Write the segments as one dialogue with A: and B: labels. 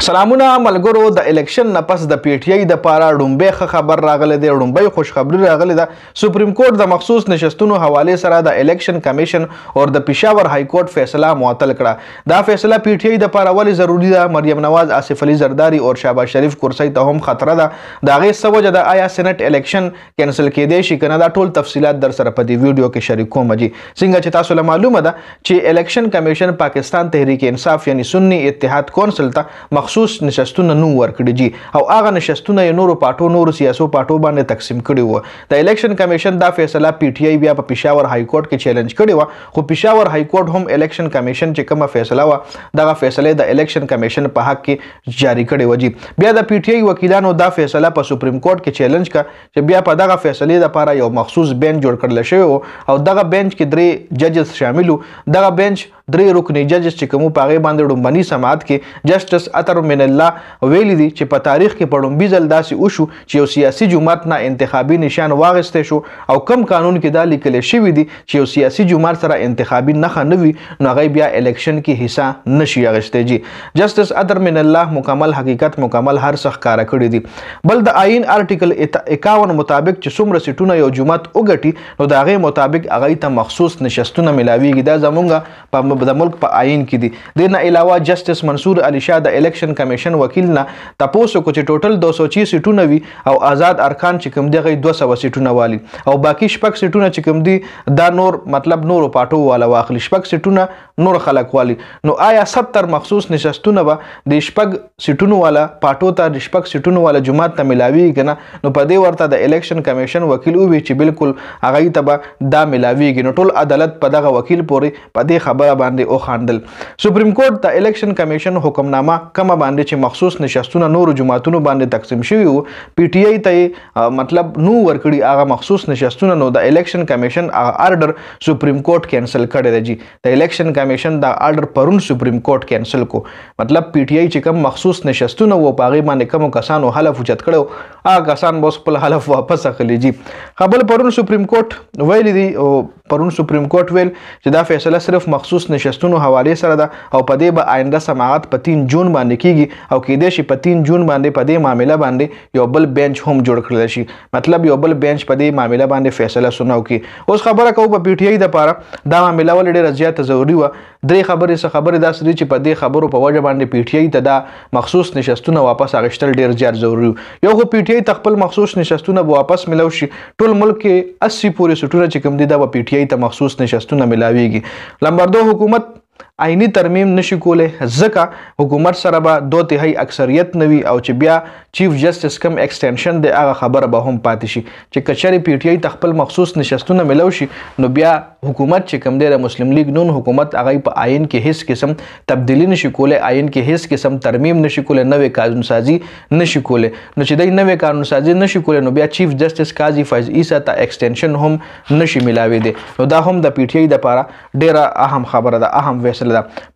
A: سلامونه ملګرو د الیکشن نه پس د پی ټی آی د پاره ډومبه خبر راغلی دی ډومبه خوشخبری راغلی ده سپریم کورټ د مخصوص نشستونو حواله سره د الیکشن کمیشن او د پېښور های کورټ فیصله معطل کړه دا فیصله پی ټی آی د پاره ولې ضروری ده مریم نواز آصف علي زرداری او شهباز شریف کرسی ته هم خطر ده دا غي سوجه د آیا سېنات الیکشن کینسل کېدی شي کنه دا ټول تفصيلات در سره په دې ویډیو کې شریک کوم جی څنګه چې تاسو له معلومه ده چې الیکشن کمیشن پاکستان تحریک انصاف یعنی سنی اتحاد کونسل ته مخصوص نشستونه نو ورکړي جی او هغه نشستونه نورو پاټو نورو سیاسو پاټو باندې تقسیم کړي وو د الیکشن کمیشن دا فیصله پی ټی آی بیا په پېښور های کورټ کې چیلنج کړي وو خو پېښور های کورټ هم الیکشن کمیشن چې کومه فیصله و دغه فیصله د الیکشن کمیشن په حق کې جاری کړي و جی بیا د پی ټی آی وکیلانو دا فیصله په سپریم کورټ کې چیلنج کړ چې بیا په دغه فیصله لپاره یو مخصوص بینچ جوړ کړل شوی او دغه بینچ کې درې ججز شامل وو دغه بینچ درې رکنی ججز چې کوم په غي باندې ډومبني سماعت کې جسټس اطهر من الله ویلي دي چې په تاریخ کې په ډومبي ځل داسې وشو چې یو سیاسي جماعت نه انتخابي نشان واغسته شو او کم قانون کې دا لیکل شوی دي چې یو سیاسي جماعت سره انتخابي نخ نه وي نو غي بیا الیکشن کې حصہ نشي اغسته جی جسټس اطهر من الله مکمل حقیقت مکمل هر څه ښکارا کړی دي بل د آئین آرټیکل 51 مطابق چې څومره سیټونه یو جماعت وګټي نو دا غي مطابق هغه ته مخصوص نشستونه ملاويږي دا زمونږه په د ملک په آئین کې دي د نه علاوه جسټس منصور علي شاه د الیکشن کمیشن وکیل نه تاسو کو چې ټوټل 260 سیټونه وي او آزاد ارکان چې کوم دغه 200 سیټونه والی او باقی شپږ سیټونه چې کوم دي دا نور مطلب نور پاټو والا واخلي شپږ سیټونه نور خلک والی نو آیا 70 مخصوص نشستونه به د شپږ سیټونو والا پاټو ته د شپږ سیټونو والا جماعت ته ملاوي کنه نو په دې ورته د الیکشن کمیشن وکیل وی چې بالکل هغه ته به دا ملاويږي نو ټول عدالت په دغه وکیل پورې په دې خبره باندې او خاندل سپریم کورټ د الیکشن کمیشن حکمنامه کوم باندې چې مخصوص نشستونه نور جماعتونو باندې تقسیم شوی وو پی ټی آی ته مطلب نو ورکړي هغه مخصوص نشستونه نو د الیکشن کمیشن آرډر سپریم کورټ کینسل کړی دی د الیکشن کمیشن دا آرډر پرون سپریم کورټ کینسل کو مطلب پی ټی آی چې کوم مخصوص نشستونه وو پاغي باندې کوم کسانو حلف وچت کړو هغه کسان بس خپل حلف واپس اخلي جی خبر پرون سپریم کورټ ویل دی او پرون سپریم کورټ ویل چې دا فیصله صرف مخصوص نشستونو حواله سره ده او په دې به آینده سماعت په 3 جون باندې کیږي او کېدې شي په 3 جون باندې په دې معاملې باندې یو بل بینچ هم جوړ کړل شي مطلب یو بل بینچ په دې معاملې باندې فیصله سناو کی اوس خبره کوو په پی ټی آی د پاره دا معاملې ول ډېر زیات ضروری و درې خبرې څه خبرې دا سړي چې په دې خبرو په وجه باندې پی ټی آی ته دا مخصوص نشستونه واپس اغشتل ډېر زیات ضروری یو خو پی ټی آی خپل مخصوص نشستونه واپس ملو شي ټول ملک کې 80 پورې سټونه چې کوم دي دا پی ټی آی ته مخصوص نشستونه ملاويږي نمبر 2 حکومت آئینی ترمیم نشي کوله ځکه حکومت سره به 2/3 اکثریت نوي او چې بیا چیف جسټس کم ایکسټنشن د هغه خبره به هم پاتې شي چې کچري پی ټی آی خپل مخصوص نشستونه ملو شي نو بیا حکومت چې کم دی د مسلم لیگ نون حکومت هغه په آئین کې هیڅ قسم تبدیلی نشي کوله آئین کې هیڅ قسم ترمیم نشي کوله نوې قانون سازي نشي کوله نو چې د نوې قانون سازي نشي کوله نو بیا چیف جسټس قاضي فیض عیسی ته ایکسټنشن هم نشي ملاوي دي نو دا هم د پی ټی آی د لپاره ډیره اهم خبره ده اهم فیصله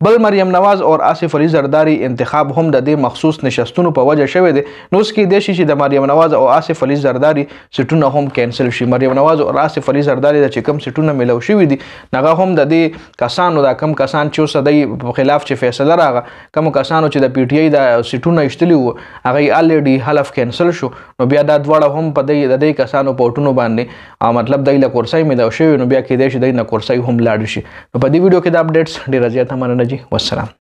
A: بل مریم نواز اور آصف علي زرداری انتخاب هم د دې مخصوص نشستونو په وجه شوی دی نو اس کې د شي چې د مریم نواز او آصف علي زرداری سټونه هم کینسل شي مریم نواز او آصف علي زرداری د چکم سټونه ملو شوی دي نغه هم د دې کسانو د کم کسان چې صدای په خلاف چې فیصله راغه کم کسانو چې د پی ټی آی د سټونه اشتلی وو هغه الریډي حلف کینسل شو نو بیا دا دواړه هم په دې کسانو پورټونو باندې مطلب دای له کورسای ملو شوی نو بیا کې د شي د کورسای هم لاړ شي په دې ویډیو کې د اپډیټس ډیر زیات مننه جی والسلام